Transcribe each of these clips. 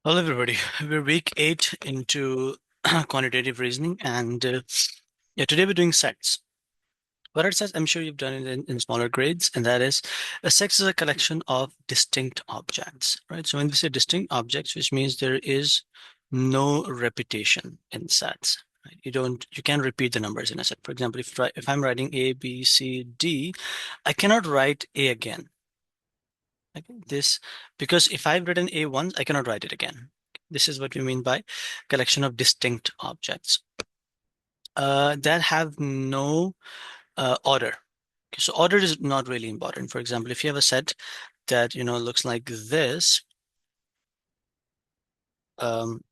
Hello, everybody. We're week 8 into quantitative reasoning, and yeah, today we're doing sets. What are sets? I'm sure you've done it in smaller grades, and that is a set is a collection of distinct objects, right? So when we say distinct objects, which means there is no repetition in sets. Right? You can't repeat the numbers in a set. For example, if I'm writing A, B, C, D, I cannot write A again. Okay, this because if I've written A once, I cannot write it again. This is what we mean by collection of distinct objects that have no order. Okay, so order is not really important. For example, if you have a set that looks like this, um,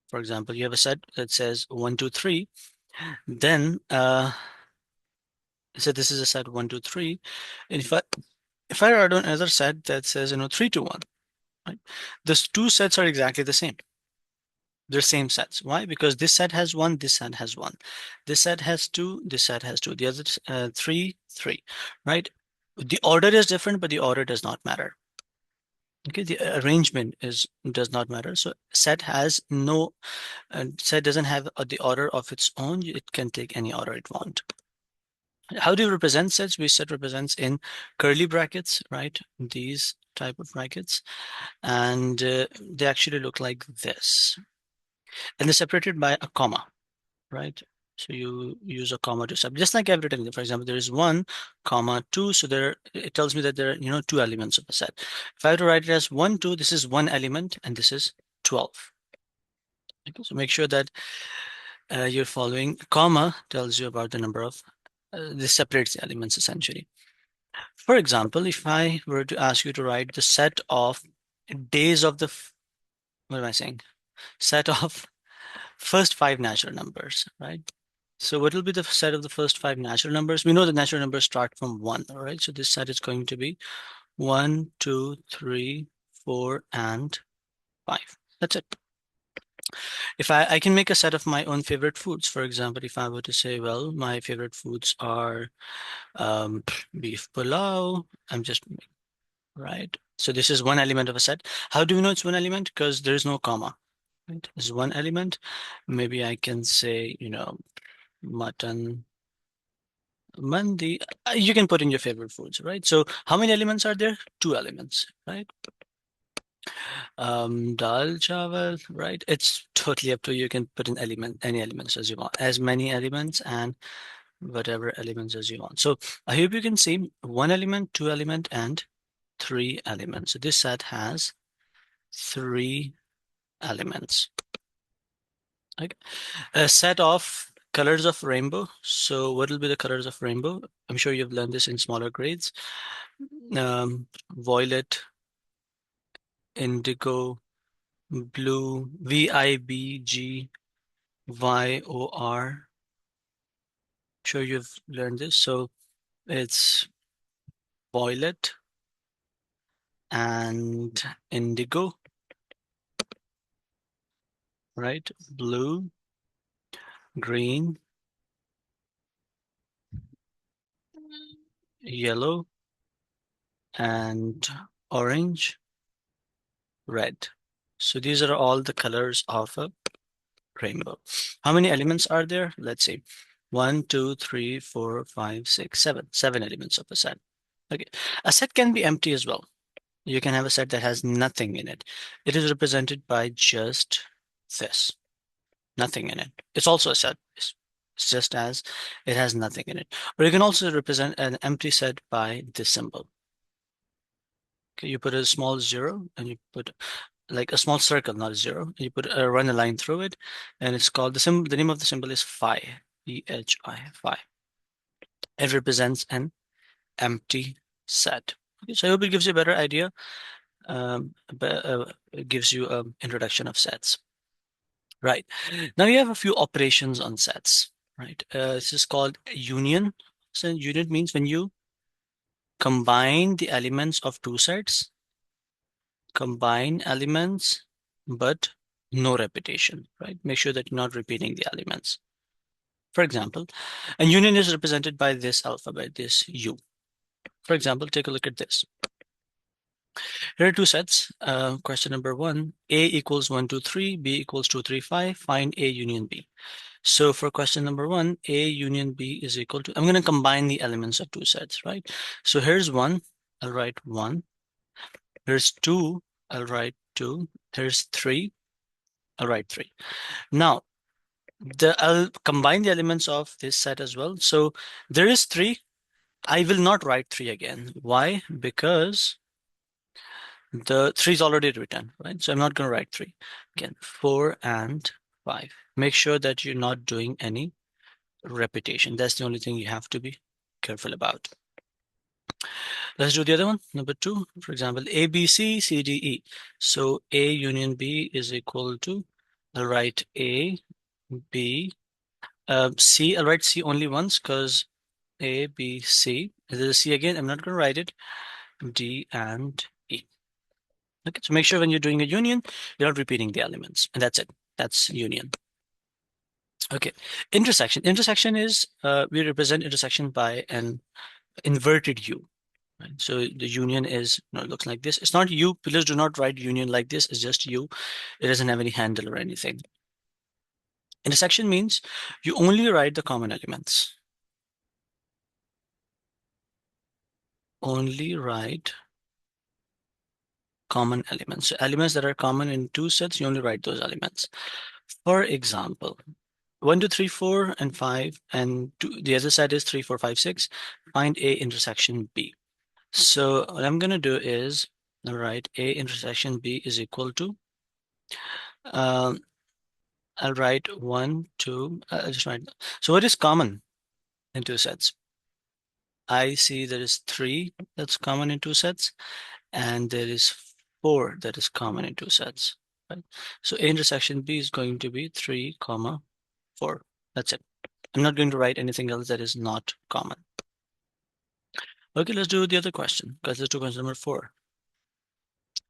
for example, you have a set that says 1, 2, 3, then so this is a set 1, 2, 3, and if I write on another set that says 3, 2, 1, right? Those two sets are exactly the same. They're same sets. Why? Because this set has one, this set has one. This set has two, this set has two. The other three, three, right? The order is different, but the order does not matter. Okay, the arrangement does not matter. So set doesn't have the order of its own. It can take any order it wants. How do you represent sets? We set represents in curly brackets, right? These type of brackets, and they actually look like this, and they're separated by a comma. Right? So you use a comma to separate, just like I've written. For example, there is 1, comma 2. So it tells me that there are, two elements of a set. If I were to write it as 1, 2, this is one element, and this is 12. Okay, so make sure that you're following. Comma tells you about the number of, this separates the elements essentially. For example, if I were to ask you to write the set of days of what am I saying? Set of first 5 natural numbers, right? So what will be the set of the first 5 natural numbers? We know the natural numbers start from 1, all right? So this set is going to be 1, 2, 3, 4, and 5. That's it. If I can make a set of my own favorite foods, for example, if I were to say, well, my favorite foods are um, beef pulao, right? So this is one element of a set. How do we know it's one element? Because there is no comma, right? This is one element. Maybe I can say, mutton, mandi. You can put in your favorite foods, right? So how many elements are there? 2 elements, right? Dal chawal, right? It's totally up to you. You can put in any elements as you want, as many elements and whatever elements as you want. So I hope you can see 1 element, 2 element, and 3 elements. So this set has 3 elements. Okay. A set of colors of rainbow. So what will be the colors of rainbow? I'm sure you've learned this in smaller grades. Violet, indigo, blue, VIBGYOR. Sure you've learned this. So it's violet and indigo, right? Blue, green, yellow, and orange, red. So these are all the colors of a rainbow. How many elements are there? Let's see. 1, 2, 3, 4, 5, 6, 7. 7 elements of a set. Okay. A set can be empty as well. You can have a set that has nothing in it. It is represented by just this. Nothing in it. It's also a set. It's just as it has nothing in it. Or you can also represent an empty set by this symbol. Okay, you put a small 0 and you put like a small circle, not a 0. You run a line through it, and it's called the name of the symbol is phi, Phi, phi. It represents an empty set. Okay, so I hope it gives you a better idea. It gives you an introduction of sets. Right. Now you have a few operations on sets, right? This is called union. So union means when you combine the elements of two sets, combine elements, but no repetition, right? Make sure that you're not repeating the elements. For example, a union is represented by this alphabet, this U. For example, take a look at this. Here are two sets. Question number one, A equals 1, 2, 3, B equals 2, 3, 5. Find A union B. So for question number one, A union B is equal to, I'm going to combine the elements of two sets, right? So here's 1, I'll write 1. Here's 2, I'll write 2. Here's 3, I'll write 3. Now, I'll combine the elements of this set as well. So there is 3. I will not write 3 again. Why? Because the 3 is already written, right? So I'm not going to write 3. Again, 4 and 5. Make sure that you're not doing any repetition. That's the only thing you have to be careful about. Let's do the other one. Number 2, for example, A, B, C, C, D, E. So A union B is equal to, I'll write A, B, C. I'll write C only once because A, B, C. Is it a C again? I'm not going to write it. D and E. Okay, so make sure when you're doing a union, you're not repeating the elements. And that's it. That's union. Okay, intersection. Intersection is, we represent intersection by an inverted U. Right? So the union is, looks like this. It's not U. Please do not write union like this. It's just U. It doesn't have any handle or anything. Intersection means you only write the common elements. Only write common elements. So elements that are common in two sets, you only write those elements. For example, 1, 2, 3, 4, and 5, and the other side is 3, 4, 5, 6. Find A intersection B. So what I'm going to do is, all right, A intersection B is equal to, um, I'll write 1, 2, I'll just write. So what is common in two sets? I see there is 3 that's common in two sets, and there is 4 that is common in two sets. Right? So A intersection B is going to be 3, comma 4. That's it. I'm not going to write anything else that is not common. Okay, let's do the other question, because let's do question number 4.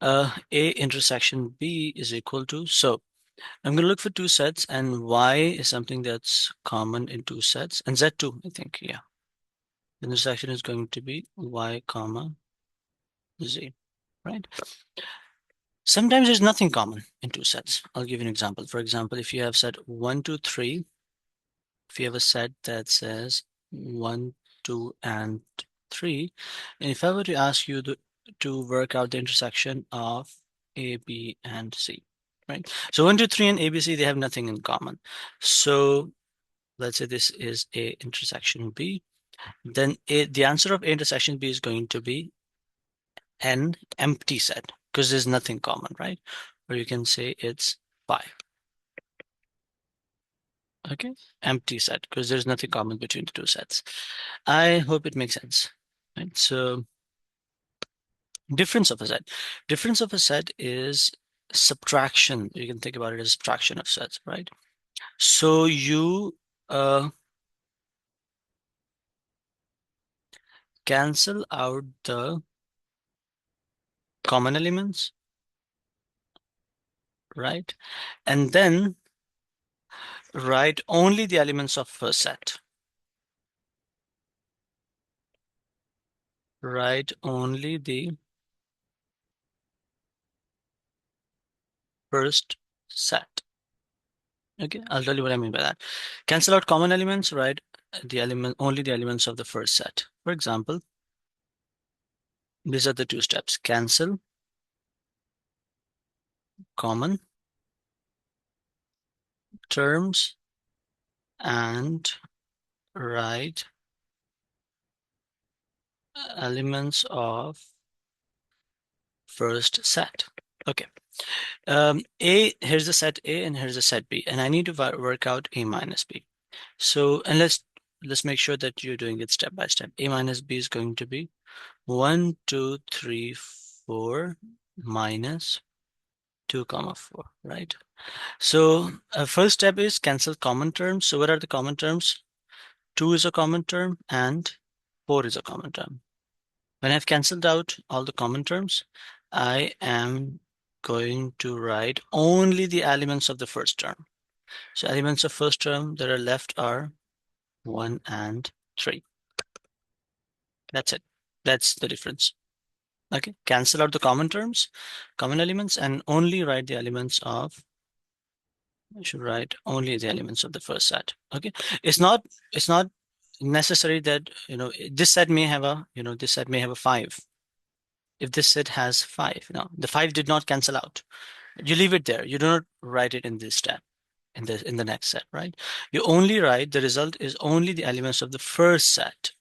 A intersection B is equal to, so I'm going to look for two sets, and Y is something that's common in two sets, and Z too, I think, yeah. The intersection is going to be Y, comma Z, right? Sometimes there's nothing common in two sets. I'll give you an example. For example, if you have set 1, 2, 3, if you have a set that says 1, 2, and 3, and if I were to ask you to work out the intersection of A, B, and C, right? So 1, 2, 3, and A, B, C, they have nothing in common. So let's say this is A intersection B. Then the answer of A intersection B is going to be an empty set because there's nothing common, right? Or you can say it's 5. Okay, empty set because there's nothing common between the two sets. I hope it makes sense. Right? So difference of a set. Difference of a set is subtraction. You can think about it as subtraction of sets, right? So you cancel out the common elements, right? And then write only the elements of first set. Write only the first set. Okay, I'll tell you what I mean by that. Cancel out common elements, right? Only the elements of the first set. For example, these are the two steps. Cancel common terms and write elements of first set. Okay. Here's the set A and here's the set B, and I need to work out A minus B. So, and let's make sure that you're doing it step by step. A minus B is going to be 1, 2, 3, 4 minus 2, comma 4, right? So first step is cancel common terms. So what are the common terms? 2 is a common term and 4 is a common term. When I've canceled out all the common terms, I am going to write only the elements of the first term. So elements of first term that are left are 1 and 3. That's it. That's the difference. Okay, cancel out the common terms, common elements, and only write the elements of, I should write only the elements of the first set. Okay, it's not necessary that, this set may have a, this set may have a 5. If this set has 5, no, the 5 did not cancel out. You leave it there. You do not write it in this step, in the next set, right? You only write the result is only the elements of the first set.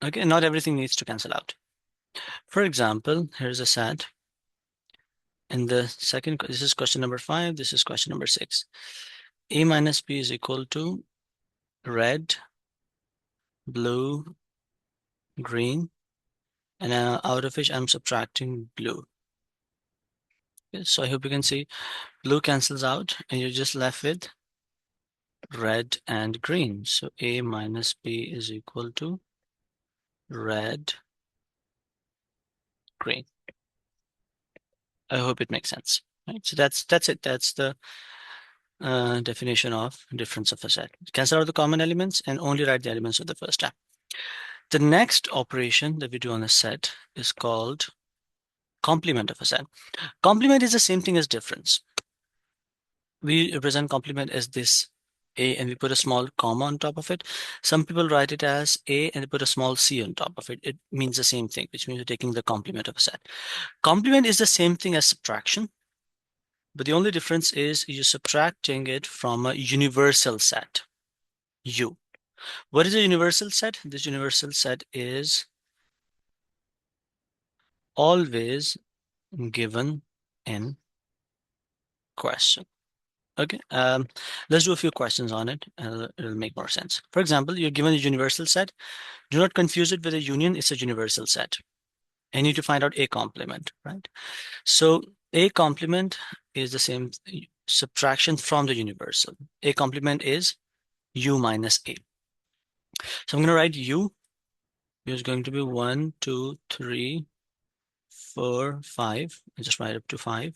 Okay, not everything needs to cancel out. For example, here's a set. In the second, this is question number 5. This is question number 6. A minus B is equal to red, blue, green, and out of which I'm subtracting blue. Okay, so I hope you can see blue cancels out and you're just left with red and green. So A minus B is equal to red, green. I hope it makes sense. Right? So that's it. That's the definition of difference of a set. Cancel out the common elements and only write the elements of the first step. The next operation that we do on a set is called complement of a set. Complement is the same thing as difference. We represent complement as this A and we put a small comma on top of it. Some people write it as A and they put a small C on top of it. It means the same thing, which means you're taking the complement of a set. Complement is the same thing as subtraction, but the only difference is you're subtracting it from a universal set, U. What is a universal set? This universal set is always given in question. Okay, let's do a few questions on it and it'll make more sense. For example, you're given a universal set. Do not confuse it with a union. It's a universal set. I need to find out A complement, right? So A complement is the same subtraction from the universal. A complement is U minus A. So I'm going to write U. U is going to be 1, 2, 3, 4, 5. I just write up to 5.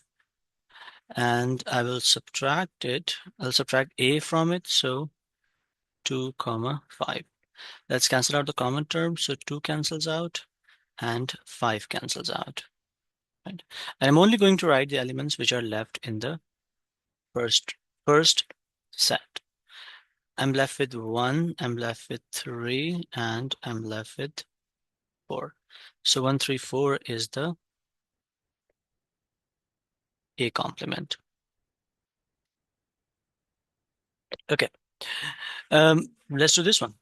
And I will subtract it. I'll subtract A from it. So 2 comma 5. Let's cancel out the common term. So 2 cancels out and 5 cancels out. Right? And I'm only going to write the elements which are left in the first set. I'm left with 1, I'm left with 3, and I'm left with 4. So 1, 3, 4 is the A complement. Okay. Let's do this one.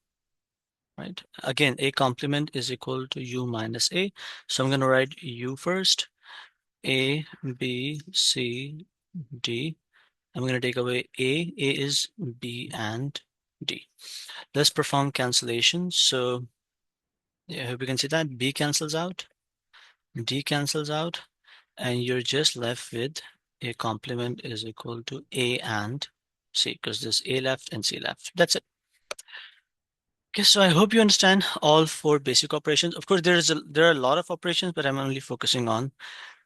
Right? Again, A complement is equal to U minus A. So I'm going to write U first. A, B, C, D. I'm going to take away A. A is B and D. Let's perform cancellation. So I hope you can see that B cancels out, D cancels out, and you're just left with A complement is equal to A and C because there's A left and C left. That's it. Okay, so I hope you understand all 4 basic operations. Of course, there are a lot of operations, but I'm only focusing on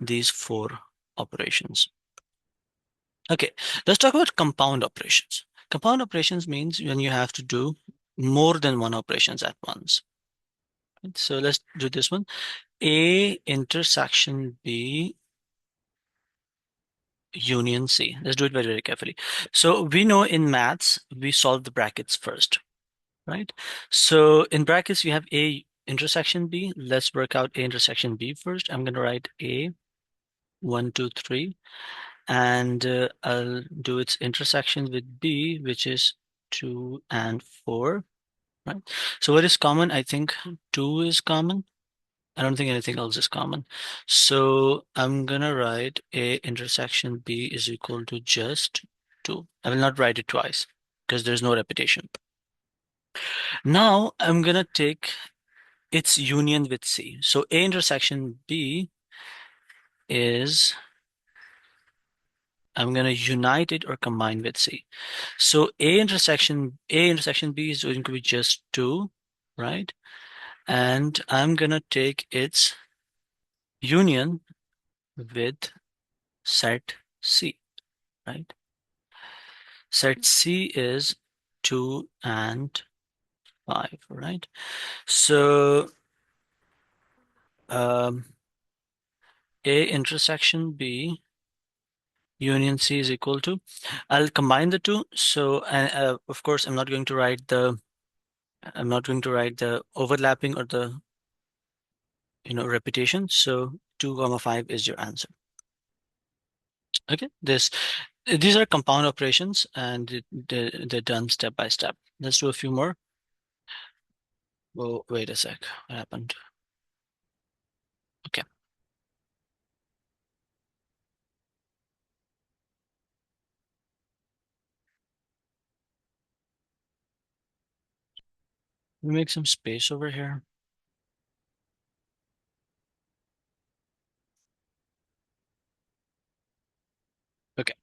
these 4 operations. Okay, let's talk about compound operations. Compound operations means when you have to do more than one operations at once. So let's do this one. A intersection B union C. Let's do it very, very carefully. So we know in maths, we solve the brackets first, right? So in brackets, we have A intersection B. Let's work out A intersection B first. I'm going to write A 1, 2, 3, and I'll do its intersection with B, which is 2 and 4, right? So what is common? I think 2 is common. I don't think anything else is common. So I'm gonna write A intersection B is equal to just 2. I will not write it twice because there's no repetition. Now I'm gonna take its union with C. So A intersection B is, I'm gonna unite it or combine with C. So A intersection B is going to be just 2, right? And I'm gonna take its union with set C, right? Set C is 2 and 5, right? So Um, A intersection B union C is equal to, I'll combine the two. So, of course, I'm not going to write the overlapping or the, repetition. So 2 comma 5 is your answer. Okay, these are compound operations and they're done step by step. Let's do a few more. Oh, wait a sec. What happened? Okay, we make some space over here. Okay,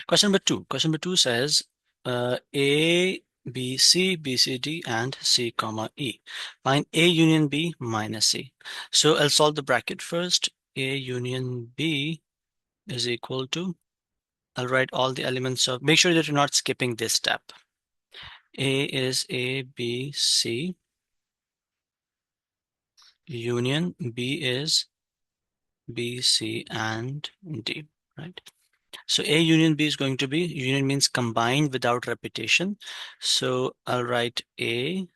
question number two. Question number two says A, B, C, B, C, D, and C, comma, E. Find A union B minus C. So I'll solve the bracket first. A union B is equal to, I'll write all the elements of, make sure that you're not skipping this step. A is A, B, C. Union B is B, C, and D, right? So A union B is going to be, union means combined without repetition. So I'll write A,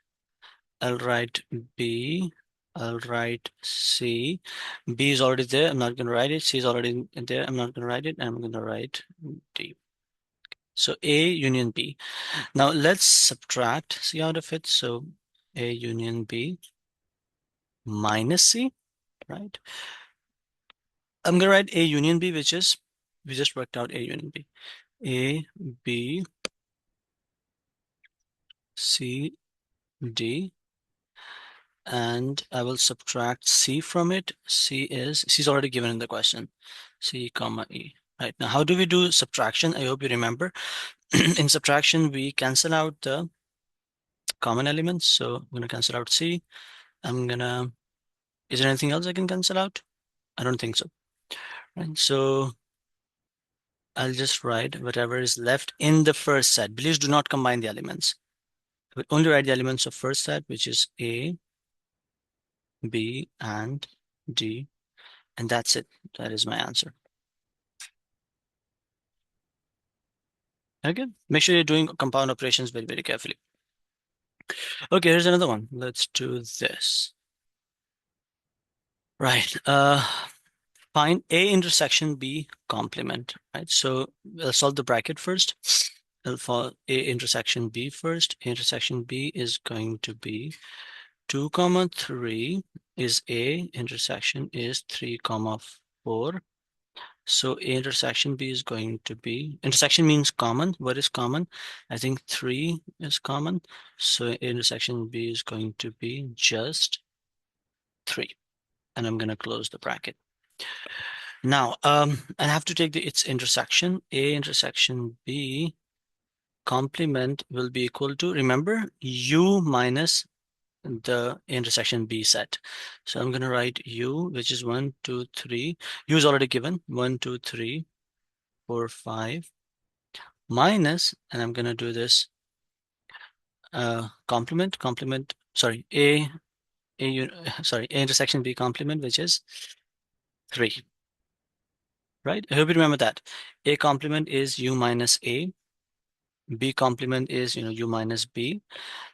I'll write B, I'll write C. B is already there, I'm not going to write it. C is already there, I'm not going to write it. I'm going to write D. So A union B. Now let's subtract C out of it. So A union B minus C, right? I'm going to write A union B, which is, we just worked out A union B. A, B, C, D, and I will subtract C from it. C is already given in the question. C, comma, E. Right, now how do we do subtraction? I hope you remember. In subtraction, we cancel out the common elements. So I'm going to cancel out C. Is there anything else I can cancel out? I don't think so. Right, so I'll just write whatever is left in the first set. Please do not combine the elements. We only write the elements of first set, which is A, B, and D, and that's it. That is my answer. Okay, make sure you're doing compound operations very, very carefully. Okay, here's another one. Let's do this. Right. Find A intersection B complement. Right. So we'll solve the bracket first. We'll follow A intersection B first. A intersection B is going to be 2 comma 3 is A, intersection is 3 comma 4. So A intersection B is going to be, intersection means common. What is common? I think 3 is common. So A intersection B is going to be just 3. And I'm going to close the bracket. Now, I have to take its intersection. A intersection B complement will be equal to, remember, U minus the intersection B set. So I'm going to write U, which is 1, 2, 3. U is already given. 1, 2, 3, 4, 5. Minus, and I'm going to do this complement, sorry, sorry, A intersection B complement, which is 3. Right? I hope you remember that. A complement is U minus A. B complement is, U minus B.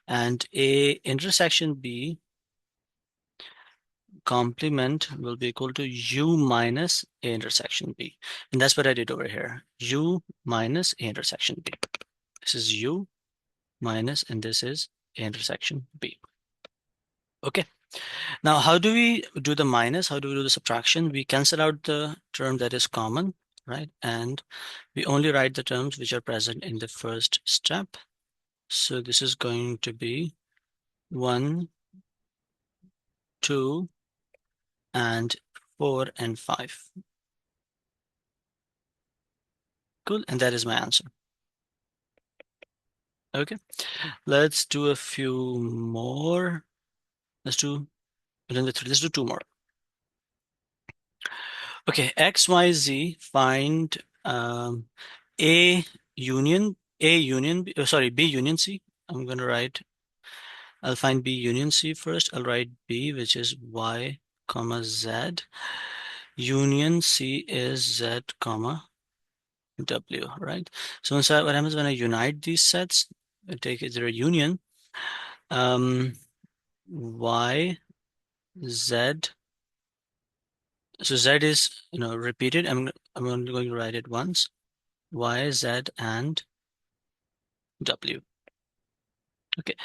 And A intersection B complement will be equal to U minus A intersection B. And that's what I did over here. U minus A intersection B. This is U minus, and this is A intersection B. Okay. Now, how do we do the minus? How do we do the subtraction? We cancel out the term that is common, right? And we only write the terms which are present in the first step. So this is going to be 1, 2, and 4 and 5. Cool, and that is my answer. Okay, let's do a few more. Let's do let's do 2 more. Okay, X, Y, Z, find A union B, sorry, B union C. I'm going to write I'll find B union C first. I'll write B, which is Y comma Z. Union C is Z comma W, right? So inside, what happens when I unite these sets, I take it their union, Y, Z. So Z is, repeated. I'm only going to write it once. Y, Z, and W. Okay,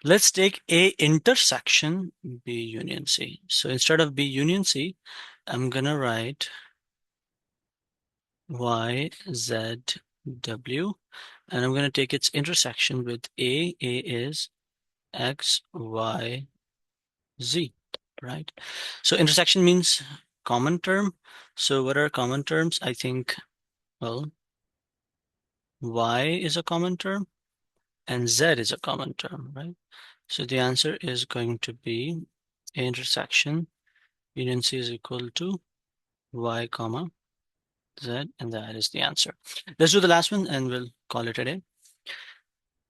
let's take A intersection B union C. So instead of B union C, I'm gonna write Y, Z, W, and I'm gonna take its intersection with A. A is X, Y, Z, right? So intersection means common term. So what are common terms? I think, well, Y is a common term and Z is a common term, right? So the answer is going to be A intersection union C is equal to Y comma Z, and that is the answer. Let's do the last one and we'll call it a day.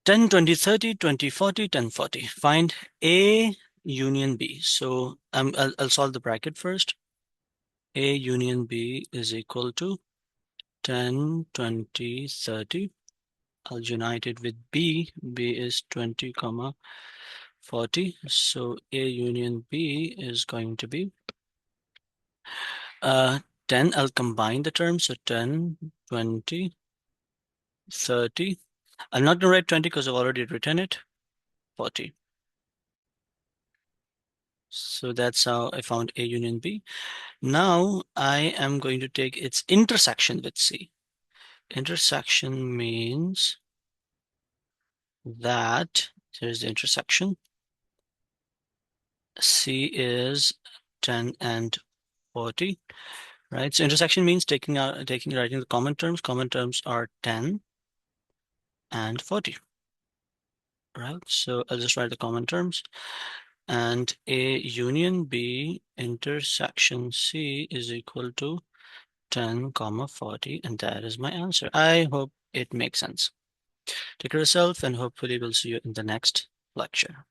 10, 20, 30, 20, 40, 10, 40. Find A union B. So I'll solve the bracket first. A union B is equal to 10, 20, 30. I'll unite it with B. B is 20, comma 40. So A union B is going to be 10. I'll combine the terms. So 10, 20, 30. I'm not going to write 20 because I've already written it. 40. So that's how I found A union B. Now I am going to take its intersection with C. Intersection means that there's the intersection. C is 10 and 40, right? So intersection means writing the common terms. Common terms are 10 and 40, right? So I'll just write the common terms. And A union B intersection C is equal to 10, comma 40, and that is my answer. I hope it makes sense. Take care of yourself, and hopefully we'll see you in the next lecture.